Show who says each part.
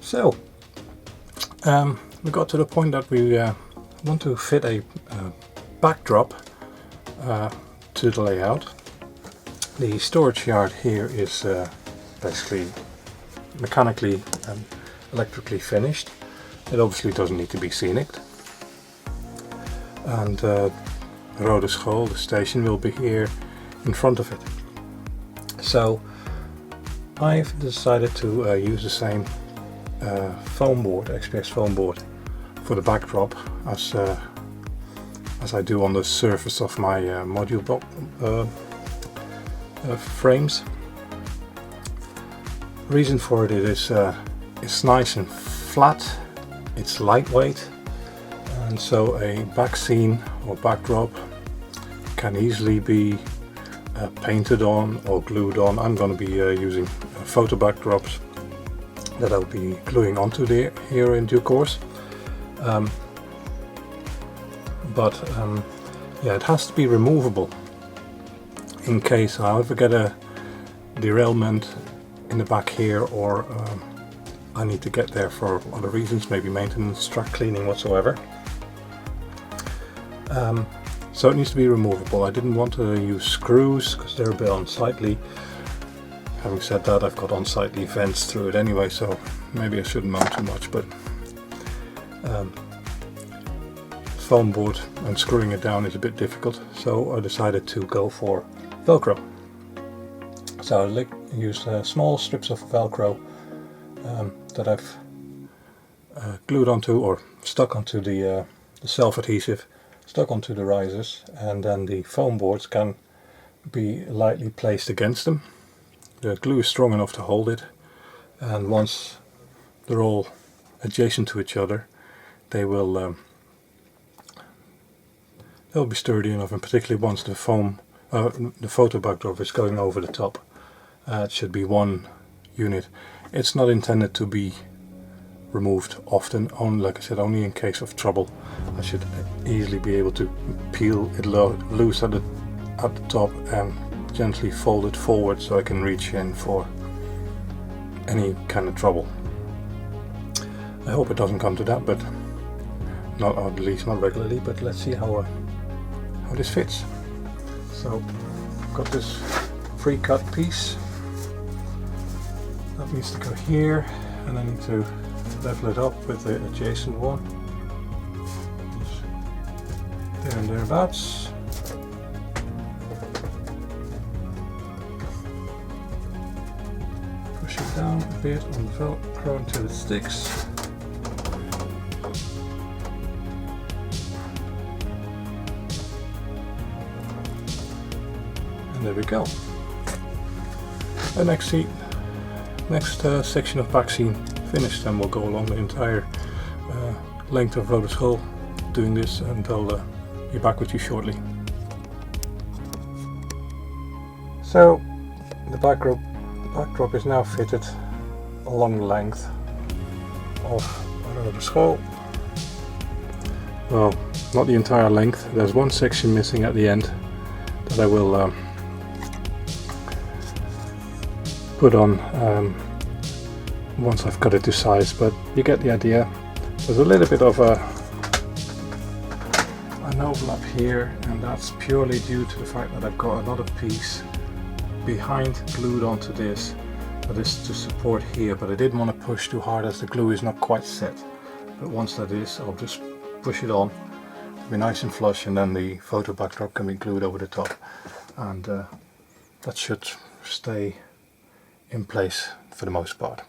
Speaker 1: So we got to the point that we want to fit a backdrop to the layout. The storage yard here is basically mechanically and electrically finished. It obviously doesn't need to be scenic. And Roodeschool, the station, will be here in front of it. So I've decided to use the same foam board, XPS foam board, for the backdrop as I do on the surface of my module frames. Reason for it is it's nice and flat, it's lightweight, and so a back scene or backdrop can easily be painted on or glued on. I'm going to be using photo backdrops that I'll be gluing onto here in due course. Yeah, it has to be removable in case I ever get a derailment in the back here, or I need to get there for other reasons, maybe maintenance, truck cleaning, whatsoever. So it needs to be removable. I didn't want to use screws because they're a bit unsightly. Having said that, I've got unsightly vents through it anyway, so maybe I shouldn't mount too much, but foam board and screwing it down is a bit difficult, so I decided to go for Velcro. So I used small strips of Velcro that I've glued onto or stuck onto the self-adhesive, stuck onto the risers, and then the foam boards can be lightly placed against them. The glue is strong enough to hold it, and once they're all adjacent to each other, they'll be sturdy enough, and particularly once the photo backdrop is going over the top. It should be one unit. It's not intended to be removed often, only, like I said, only in case of trouble. I should easily be able to peel it loose at the top and gently fold it forward so I can reach in for any kind of trouble. I hope it doesn't come to that, but not, or at least not regularly. But let's see how this fits. So I've got this pre-cut piece that needs to go here, and I need to level it up with the adjacent one. Just there and thereabouts. Push it down a bit on the Velcro until it sticks. And there we go. The next section of back scene finished, and we'll go along the entire length of Roodeschool doing this, and I'll be back with you shortly. So the backdrop is now fitted along the length of Roodeschool. Well, not the entire length. There's one section missing at the end that I will put on once I've cut it to size, but you get the idea. There's a little bit of an overlap here, and that's purely due to the fact that I've got another piece behind glued onto this that is to support here, but I didn't want to push too hard as the glue is not quite set. But once that is, I'll just push it on. It'll be nice and flush, and then the photo backdrop can be glued over the top, and that should stay in place for the most part.